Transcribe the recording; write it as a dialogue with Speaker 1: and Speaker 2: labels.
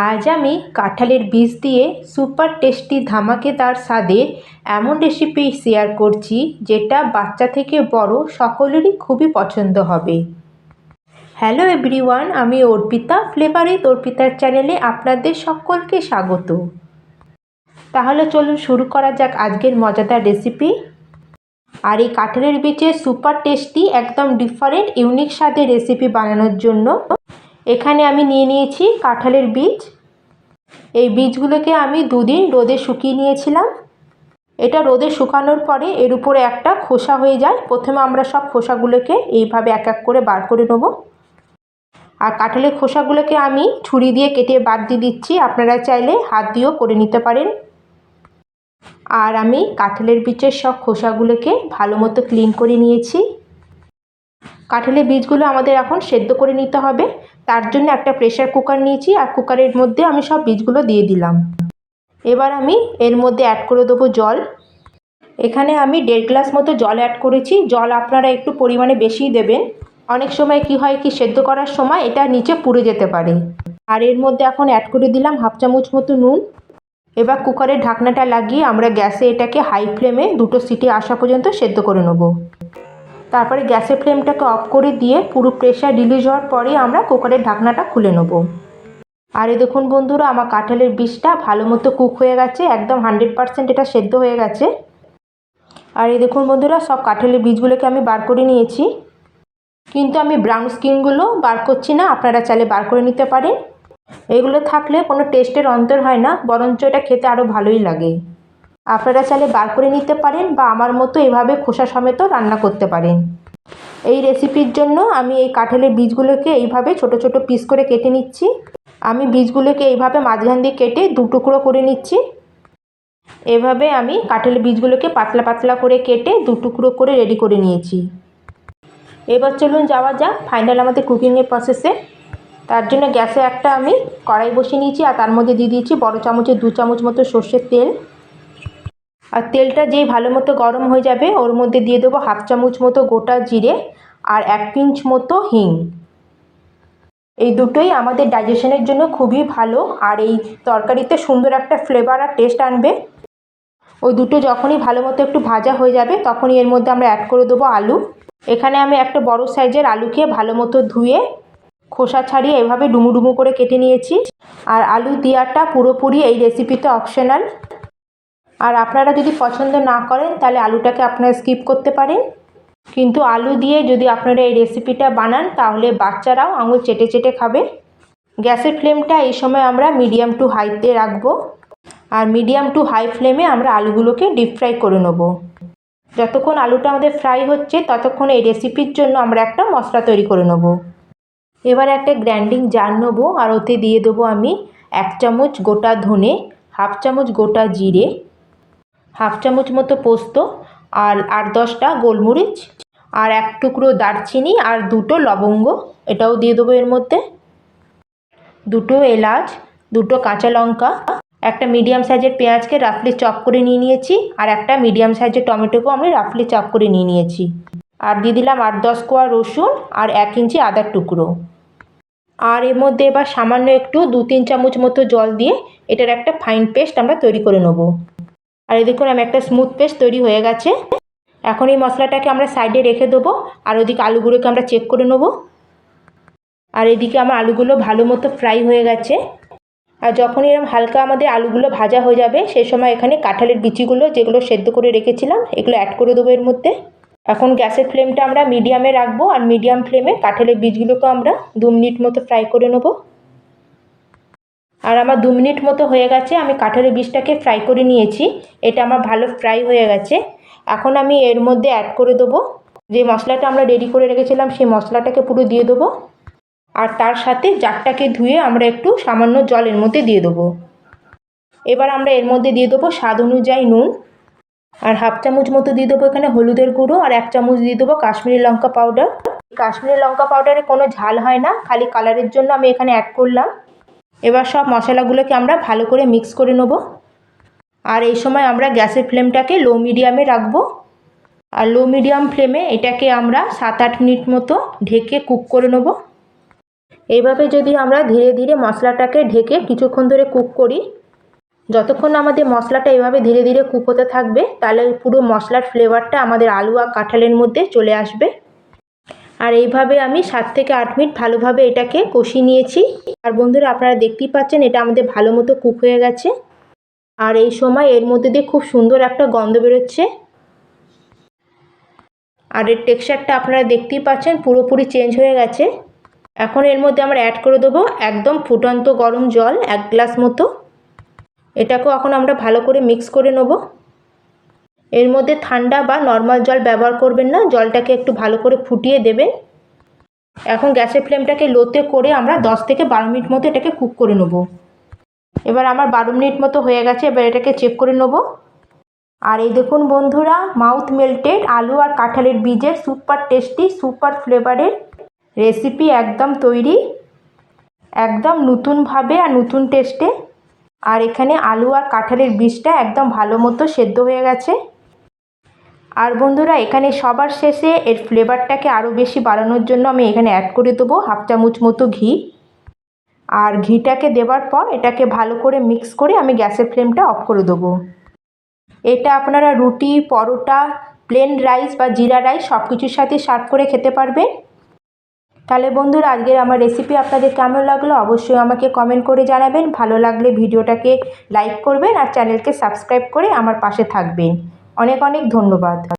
Speaker 1: আজ আমি কাঁঠালের বীজ দিয়ে সুপার টেস্টি ধামাকেদার স্বাদের এমন রেসিপি শেয়ার করছি যেটা বাচ্চা থেকে বড় সকলেরই খুবই পছন্দ হবে। হ্যালো এভরিওয়ান, আমি অর্পিতা, ফ্লেভার উইথ অর্পিতার চ্যানেলে আপনাদের সকলকে স্বাগত। তাহলে চলুন শুরু করা যাক আজকের মজাদার রেসিপি। আর এই কাঁঠালের বীজের সুপার টেস্টি একদম ডিফারেন্ট ইউনিক স্বাদের রেসিপি বানানোর জন্য এখানে আমি নিয়ে নিয়েছি কাঁঠালের বীজ। এই বীজগুলোকে আমি 2 দিন রোদে শুকিয়ে নিয়েছিলাম। এটা রোদে শুকানোর পরে এর উপরে একটা খোসা হয়ে যায়। প্রথমে আমরা সব খোসাগুলোকে এইভাবে এক এক করে বার করে নেব। আর কাঁঠালের খোসাগুলোকে আমি ছুরি দিয়ে কেটে বাদ দিয়ে দিচ্ছি, আপনারা চাইলে হাত দিয়েও করে নিতে পারেন। আর আমি কাঁঠালের বীজের সব খোসাগুলোকে ভালো মতো ক্লিন করে নিয়েছি। কাঁঠালের বীজগুলো আমাদের এখন সেদ্ধ করে নিতে হবে। তার জন্য একটা প্রেসার কুকার নিয়েছি আর কুকারের মধ্যে আমি সব বীজগুলো দিয়ে দিলাম। এবার আমি এর মধ্যে অ্যাড করে দেবো জল। এখানে আমি 1.5 গ্লাস মতো জল অ্যাড করেছি। জল আপনারা একটু পরিমাণে বেশিই দেবেন। অনেক সময় কি হয় কি সেদ্ধ করার সময় এটা নিচে পুড়ে যেতে পারে। আর এর মধ্যে এখন অ্যাড করে দিলাম 1/2 চামচ মতো নুন। এবার কুকারের ঢাকনাটা লাগিয়ে আমরা গ্যাসে এটাকে হাই ফ্লেমে 2টো সিটি আসা পর্যন্ত সেদ্ধ করে নেব। তারপরে গ্যাসের ফ্লেমটাকে অফ করে দিয়ে পুরো প্রেশার রিলিজ হওয়ার পরে আমরা কুকারের ঢাকনাটা খুলে নেব। আর এই দেখুন বন্ধুরা, আমার কাঁঠালের বীজটা ভালো মতো কুক হয়ে গেছে, একদম 100% এটা সেদ্ধ হয়ে গেছে। আর এই দেখুন বন্ধুরা, সব কাঁঠালের বীজগুলোকে আমি বার করে নিয়েছি, কিন্তু আমি ব্রাউন স্কিনগুলো বার করছি না, আপনারা চাইলে বার করে নিতে পারেন। এগুলো থাকলে কোনো টেস্টের অন্তর হয় না, বরঞ্চ এটা খেতে আরও ভালোই লাগে। আপনারা চাইলে বার করে নিতে পারেন বা আমার মতো এভাবে খোসা সমেত রান্না করতে পারেন। এই রেসিপির জন্য আমি এই কাঁঠালের বীজগুলোকে এইভাবে ছোট ছোট পিস করে কেটে নিচ্ছি। আমি বীজগুলোকে এইভাবে মাঝখান দিয়ে কেটে 2 টুকরো করে নিচ্ছি। এভাবে আমি কাঁঠালের বীজগুলোকে পাতলা পাতলা করে কেটে 2 টুকরো করে রেডি করে নিয়েছি। এবার চলুন যাওয়া যাক ফাইনাল আমাদের কুকিংয়ের প্রসেসে। তার জন্য গ্যাসে একটা আমি কড়াই বসিয়ে নিয়েছি আর তার মধ্যে দিয়ে দিয়েছি বড় চামচের 2 চামচ মতো সর্ষের তেল। আর তেলটা যেই ভালো মতো গরম হয়ে যাবে ওর মধ্যে দিয়ে দেবো 1/2 চামচ মতো গোটা জিরে আর 1 পিঞ্চ মতো হিং। এই দুটোই আমাদের ডাইজেশনের জন্য খুবই ভালো আর এই তরকারিতে সুন্দর একটা ফ্লেভার আর টেস্ট আনবে। ওই দুটো যখনই ভালো মতো একটু ভাজা হয়ে যাবে তখনই এর মধ্যে আমরা অ্যাড করে দেবো আলু। এখানে আমি একটা বড় সাইজের আলুকে ভালো মতো ধুয়ে খোসা ছাড়িয়ে এভাবে ডুমু ডুমু করে কেটে নিয়েছি। আর আলু দেওয়াটা পুরোপুরি এই রেসিপিতে অপশনাল। আর আপনারা যদি পছন্দ না করেন তাহলে আলুটাকে আপনারা স্কিপ করতে পারেন, কিন্তু আলু দিয়ে যদি আপনারা এই রেসিপিটা বানান তাহলে বাচ্চারাও আঙুল চেটে চেটে খাবে। গ্যাসের ফ্লেমটা এই সময় আমরা মিডিয়াম টু হাইতে রাখবো। আর মিডিয়াম টু হাই ফ্লেমে আমরা আলুগুলোকে ডিপ ফ্রাই করে নেব। যতক্ষণ আলুটা আমাদের ফ্রাই হচ্ছে ততক্ষণ এই রেসিপির জন্য আমরা একটা মশলা তৈরি করে নেব। এবার একটা গ্রাইন্ডিং জার নেবো আর ওতে দিয়ে দেবো আমি 1 চামচ গোটা ধনে, 1/2 চামচ গোটা জিরে, 1/2 চামচ মতো পোস্ত আর 8-10টা গোলমরিচ আর 1 টুকরো দারচিনি আর 2টো লবঙ্গ এটাও দিয়ে দেবো এর মধ্যে, 2টো এলাচ, 2টো কাঁচা লঙ্কা, একটা মিডিয়াম সাইজের পেঁয়াজকে রাফলি চপ করে নিয়ে নিয়েছি আর একটা মিডিয়াম সাইজের টমেটোকেও আমি রাফলি চপ করে নিয়ে নিয়েছি। আর দিয়ে দিলাম 8-10 কোয়া রসুন আর 1 ইঞ্চি আদার টুকরো। আর এর মধ্যে এবার সামান্য একটু 2-3 চামচ মতো জল দিয়ে এটার একটা ফাইন পেস্ট আমরা তৈরি করে নেব। আর এই দেখুন আমি একটা স্মুথ পেস্ট তৈরি হয়ে গেছে। এখন এই মশলাটাকে আমরা সাইডে রেখে দেবো আর ওদিকে আলুগুলোকে আমরা চেক করে নেব। আর এদিকে আমার আলুগুলো ভালো মতো ফ্রাই হয়ে গেছে। আর যখনই এরকম হালকা আমাদের আলুগুলো ভাজা হয়ে যাবে সেই সময় এখানে কাঁঠালের বিচিগুলো যেগুলো সেদ্ধ করে রেখেছিলাম এগুলো অ্যাড করে দেবো এর মধ্যে। এখন গ্যাসের ফ্লেমটা আমরা মিডিয়ামে রাখবো আর মিডিয়াম ফ্লেমে কাঁঠালের বীজগুলোকে আমরা 2 মিনিট মতো ফ্রাই করে নেব। আর আমার 2 মিনিট মতো হয়ে গেছে, আমি কাঁঠালের বীজটাকে ফ্রাই করে নিয়েছি। এটা আমার ভালো ফ্রাই হয়ে গেছে। এখন আমি এর মধ্যে অ্যাড করে দেবো যে মশলাটা আমরা রেডি করে রেখেছিলাম, সেই মশলাটাকে পুরো দিয়ে দেবো। আর তার সাথে জারটাকে ধুয়ে আমরা একটু সামান্য জল এর মধ্যে দিয়ে দেবো। এবার আমরা এর মধ্যে দিয়ে দেবো স্বাদ অনুযায়ী নুন আর 1/2 চামচ মতো দিয়ে দেবো এখানে হলুদের গুঁড়ো আর 1 চামচ দিয়ে দেবো কাশ্মীরি লঙ্কা পাউডার। কাশ্মীরি লঙ্কা পাউডারে কোনো ঝাল হয় না, খালি কালারের জন্য আমি এখানে অ্যাড করলাম। এবার সব মশলাগুলোকে আমরা ভালো করে মিক্স করে নেব। আর এই সময় আমরা গ্যাসের ফ্লেমটাকে লো মিডিয়ামে রাখবো। আর লো মিডিয়াম ফ্লেমে এটাকে আমরা 7-8 মিনিট মতো ঢেকে কুক করে নেব। এইভাবে যদি আমরা ধীরে ধীরে মশলাটাকে ঢেকে কিছুক্ষণ ধরে কুক করি, যতক্ষণ আমাদের মশলাটা এভাবে ধীরে ধীরে কুক হতে থাকবে, তাহলে পুরো মশলার ফ্লেভারটা আমাদের আলু আর কাঁঠালের মধ্যে চলে আসবে। আর এইভাবে আমি 7 থেকে 8 মিনিট ভালোভাবে এটাকে কষিয়ে নিয়েছি। আর বন্ধুরা, আপনারা দেখতেই পাচ্ছেন এটা আমাদের ভালো মতো কুক হয়ে গেছে। আর এই সময় এর মধ্যে দিয়ে খুব সুন্দর একটা গন্ধ বেরোচ্ছে। আর এর টেক্সচারটা আপনারা দেখতেই পাচ্ছেন পুরোপুরি চেঞ্জ হয়ে গেছে। এখন এর মধ্যে আমরা অ্যাড করে দেবো একদম ফুটন্ত গরম জল 1 গ্লাস মতো। এটাকেও এখন আমরা ভালো করে মিক্স করে নেব। এর মধ্যে ঠান্ডা বা নর্মাল জল ব্যবহার করবেন না, জলটাকে একটু ভালো করে ফুটিয়ে দেবেন। এখন গ্যাসের ফ্লেমটাকে লোতে করে আমরা 10 থেকে 12 মিনিট মতো এটাকে কুক করে নেব। এবার আমার 12 মিনিট মতো হয়ে গেছে, এবার এটাকে চেক করে নেব। আর এই দেখুন বন্ধুরা, মাউথ মেল্টেড আলু আর কাঁঠালের বীজের সুপার টেস্টি সুপার ফ্লেভারের রেসিপি একদম তৈরি, একদম নতুনভাবে আর নতুন টেস্টে। আর এখানে আলু আর কাঁঠালের বীজটা একদম ভালো মতো সেদ্ধ হয়ে গেছে। আর বন্ধুরা, এখানে সবার শেষে এর ফ্লেভারটাকে আরও বেশি বাড়ানোর জন্য আমি এখানে অ্যাড করে দেবো হাফ চামচ মতো ঘি। আর ঘিটাকে দেওয়ার পর এটাকে ভালো করে মিক্স করে আমি গ্যাসের ফ্লেমটা অফ করে দেবো। এটা আপনারা রুটি, পরোটা, প্লেন রাইস বা জিরা রাইস সব কিছুর সাথে সার্ভ করে খেতে পারবেন। তাহলে বন্ধুরা, আজকের আমার রেসিপি আপনাদের কেমন লাগলো অবশ্যই আমাকে কমেন্ট করে জানাবেন। ভালো লাগলে ভিডিওটাকে লাইক করবেন আর চ্যানেলকে সাবস্ক্রাইব করে আমার পাশে থাকবেন। অনেক অনেক ধন্যবাদ।